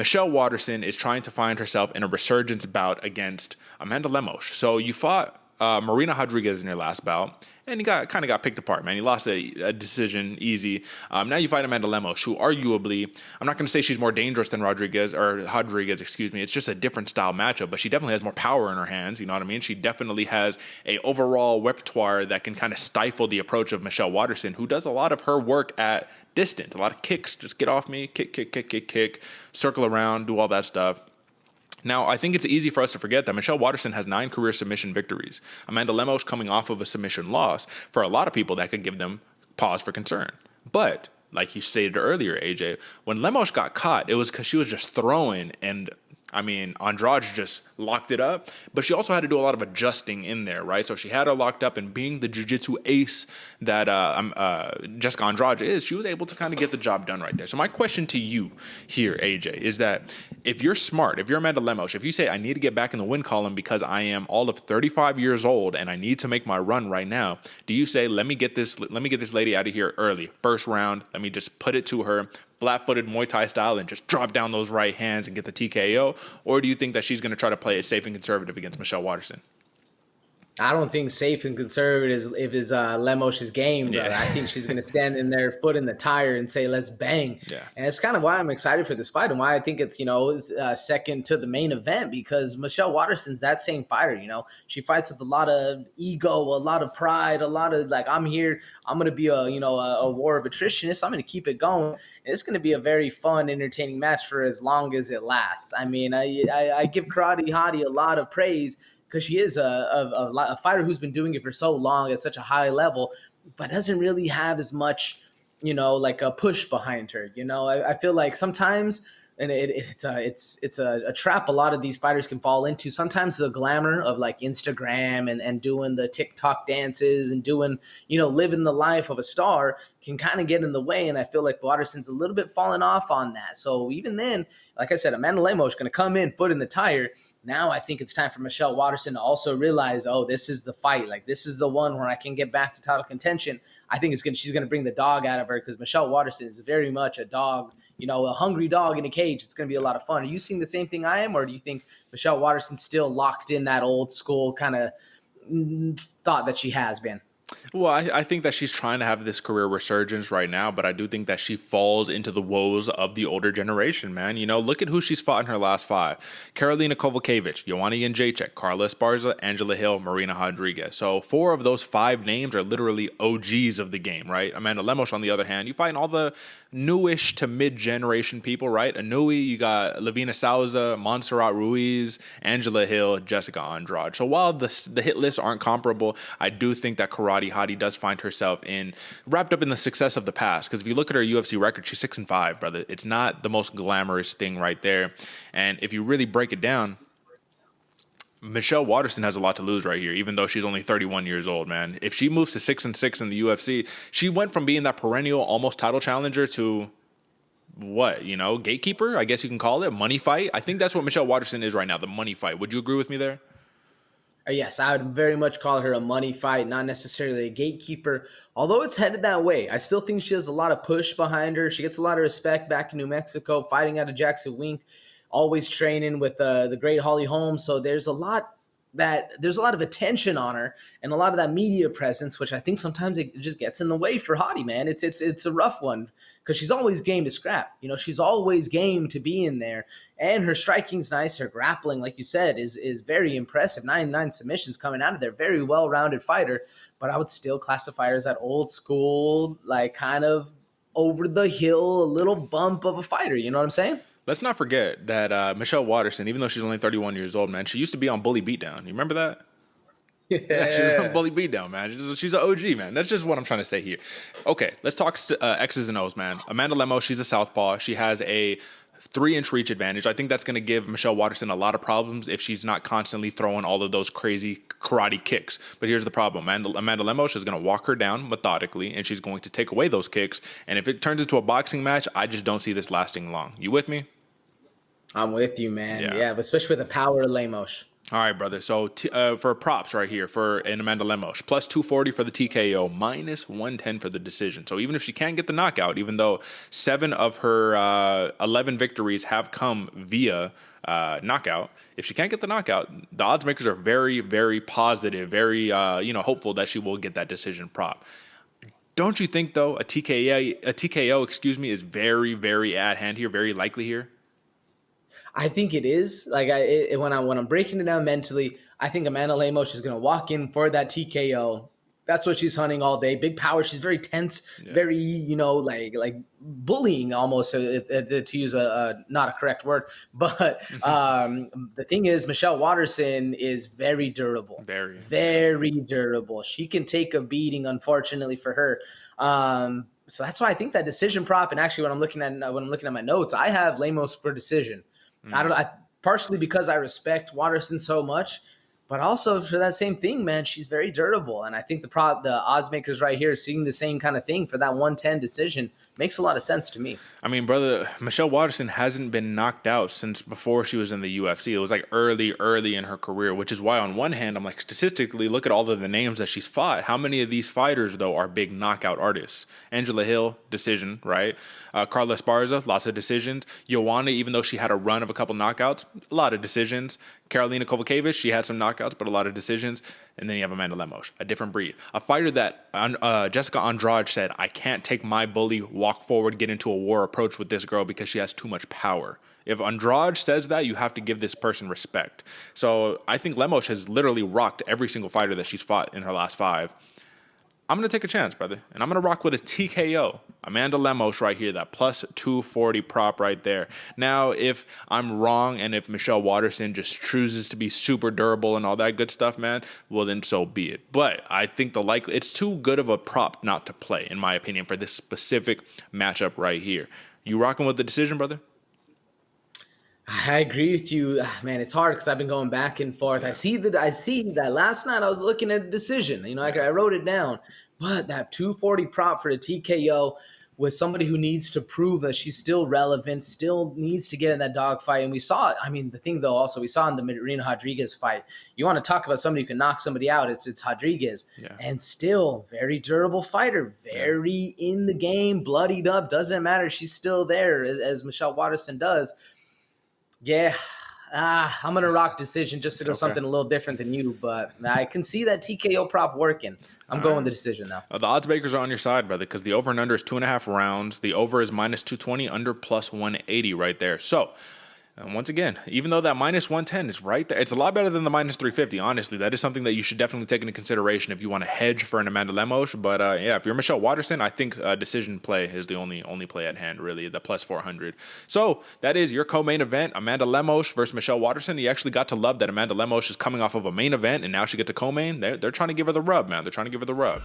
Michelle Waterson is trying to find herself in a resurgence bout against Amanda Lemos. So you fought Marina Rodriguez in your last bout, and you kind of got picked apart, man. You lost a decision easy. Now you fight Amanda Lemos, who arguably, I'm not going to say she's more dangerous than Rodriguez, excuse me. It's just a different style matchup, but she definitely has more power in her hands. You know what I mean? She definitely has a overall repertoire that can kind of stifle the approach of Michelle Waterson, who does a lot of her work at distance, a lot of kicks. Just get off me, kick, circle around, do all that stuff. Now, I think it's easy for us to forget that Michelle Waterson has 9 career submission victories. Amanda Lemos coming off of a submission loss. For a lot of people, that could give them pause for concern. But, like you stated earlier, AJ, when Lemos got caught, it was because she was just throwing, and I mean, Andrade just locked it up, but she also had to do a lot of adjusting in there, right? So she had her locked up, and being the jiu-jitsu ace that Jessica Andrade is, she was able to kind of get the job done right there. So my question to you here, AJ, is that if you're smart, if you're Amanda Lemos, if you say, I need to get back in the win column because I am all of 35 years old and I need to make my run right now, do you say, let me get this lady out of here early, first round, let me just put it to her, flat-footed Muay Thai style, and just drop down those right hands and get the TKO? Or do you think that she's going to try to play it safe and conservative against Michelle Waterson? I don't think safe and conservative is Lemos' game. Yeah. I think she's going to stand in there, foot in the tire, and say, let's bang. Yeah. And it's kind of why I'm excited for this fight and why I think it's, second to the main event, because Michelle Waterson's that same fighter. She fights with a lot of ego, a lot of pride, a lot of like, I'm here, I'm going to be a war of attrition. So I'm going to keep it going. It's going to be a very fun, entertaining match for as long as it lasts. I mean, I give Karate Hottie a lot of praise, because she is a fighter who's been doing it for so long at such a high level, but doesn't really have as much, like a push behind her. I feel like sometimes, and it's a trap a lot of these fighters can fall into. Sometimes the glamour of like Instagram and doing the TikTok dances and doing, living the life of a star can kind of get in the way. And I feel like Waterson's a little bit falling off on that. So even then, like I said, Amanda Lemos is going to come in, foot in the tire. Now I think it's time for Michelle Waterson to also realize, this is the fight. Like, this is the one where I can get back to title contention. I think she's going to bring the dog out of her, because Michelle Waterson is very much a dog, a hungry dog in a cage. It's going to be a lot of fun. Are you seeing the same thing I am, or do you think Michelle Waterson's still locked in that old school kind of thought that she has been? Well, I think that she's trying to have this career resurgence right now, but I do think that she falls into the woes of the older generation, man. Look at who she's fought in her last 5. Karolina Kowalkiewicz, Joanna Jędrzejczyk, Carla Esparza, Angela Hill, Marina Rodriguez. So 4 of those 5 names are literally OGs of the game, right? Amanda Lemos, on the other hand, you find all the newish to mid-generation people, right? Anui, you got Lavina Souza, Montserrat Ruiz, Angela Hill, Jessica Andrade. So while the hit lists aren't comparable, I do think that Karate Hottie does find herself wrapped up in the success of the past. Because if you look at her UFC record, she's 6-5, brother. It's not the most glamorous thing right there. And if you really break it down, Michelle Waterson has a lot to lose right here, even though she's only 31 years old, man. If she moves to 6-6 in the UFC, she went from being that perennial almost title challenger to what, gatekeeper, I guess you can call it, money fight. I think that's what Michelle Waterson is right now, the money fight. Would you agree with me there? Yes, I would very much call her a money fight, not necessarily a gatekeeper. Although it's headed that way, I still think she has a lot of push behind her. She gets a lot of respect back in New Mexico, fighting out of Jackson Wink, always training with the great Holly Holmes. So there's a lot of attention on her and a lot of that media presence, which I think sometimes it just gets in the way for Hottie, man. It's a rough one, because she's always game to scrap. She's always game to be in there, and her striking's nice. Her grappling, like you said, is very impressive. 9 submissions coming out of there. Very well-rounded fighter, but I would still classify her as that old school, like kind of over the hill, a little bump of a fighter. You know what I'm saying? Let's not forget that Michelle Waterson, even though she's only 31 years old, man, she used to be on Bully Beatdown. You remember that? Yeah, she was on Bully Beatdown, man. She's an OG, man. That's just what I'm trying to say here. Okay, let's talk X's and O's, man. Amanda Lemos, she's a southpaw. She has a 3-inch reach advantage. I think that's going to give Michelle Waterson a lot of problems if she's not constantly throwing all of those crazy karate kicks. But here's the problem. Amanda Lemos is going to walk her down methodically, and she's going to take away those kicks. And if it turns into a boxing match, I just don't see this lasting long. You with me? I'm with you, man. Yeah, but especially with the power of Lemos. All right, brother. So for props right here for an Amanda Lemos, plus 240 for the TKO, minus 110 for the decision. So even if she can't get the knockout, even though 7 of her 11 victories have come via knockout, if she can't get the knockout, the odds makers are very, very positive, very hopeful that she will get that decision prop. Don't you think though a TKO, is very, very at hand here, very likely here? I think it is. Like when I'm breaking it down mentally, I think Amanda Lemos is going to walk in for that TKO. That's what she's hunting all day. Big power. She's very tense, very like bullying almost. To use a not a correct word, but the thing is, Michelle Waterson is very durable, very durable. She can take a beating, unfortunately for her. So that's why I think that decision prop. And actually, when I'm looking at my notes, I have Lemos for decision. Partially because I respect Waterson so much, but also for that same thing, man, she's very durable. And I think the odds makers right here seeing the same kind of thing for that 110 decision makes a lot of sense to me. I mean, brother, Michelle Waterson hasn't been knocked out since before she was in the UFC. It was like early in her career, which is why on one hand, I'm like, statistically, look at all of the names that she's fought. How many of these fighters, though, are big knockout artists? Angela Hill, decision, right? Carla Esparza, lots of decisions. Joanna, even though she had a run of a couple knockouts, a lot of decisions. Karolina Kowalkiewicz, she had some knockouts, but a lot of decisions. And then you have Amanda Lemos, a different breed. A fighter that Jessica Andrade said, I can't take my bully, walk forward, get into a war approach with this girl because she has too much power. If Andrade says that, you have to give this person respect. So I think Lemos has literally rocked every single fighter that she's fought in her last 5. I'm going to take a chance, brother, and I'm going to rock with a TKO. Amanda Lemos right here, that plus 240 prop right there. Now, if I'm wrong and if Michelle Waterson just chooses to be super durable and all that good stuff, man, well, then so be it. But I think it's too good of a prop not to play, in my opinion, for this specific matchup right here. You rocking with the decision, brother? I agree with you, man. It's hard because I've been going back and forth. I see that last night I was looking at a decision. I wrote it down, but that 240 prop for the TKO with somebody who needs to prove that she's still relevant, still needs to get in that dogfight. And we saw it. I mean, the thing though, also we saw in the Marina Rodriguez fight. You want to talk about somebody who can knock somebody out? It's Rodriguez, and still very durable fighter, very in the game, bloodied up. Doesn't matter. She's still there as Michelle Waterson does. Yeah, I'm going to rock decision just to go something a little different than you, but I can see that TKO prop working. I'm going the decision, though. The odds makers are on your side, brother, because the over and under is 2.5 rounds. The over is minus 220, under plus 180 right there. So, once again, even though that minus 110 is right there, it's a lot better than the minus 350, honestly. That is something that you should definitely take into consideration if you want to hedge for an Amanda Lemos. But, if you're Michelle Waterson, I think decision play is the only play at hand, really, the plus 400. So, that is your co-main event, Amanda Lemos versus Michelle Waterson. You actually got to love that Amanda Lemos is coming off of a main event, and now she gets a co-main. They're trying to give her the rub, man. They're trying to give her the rub.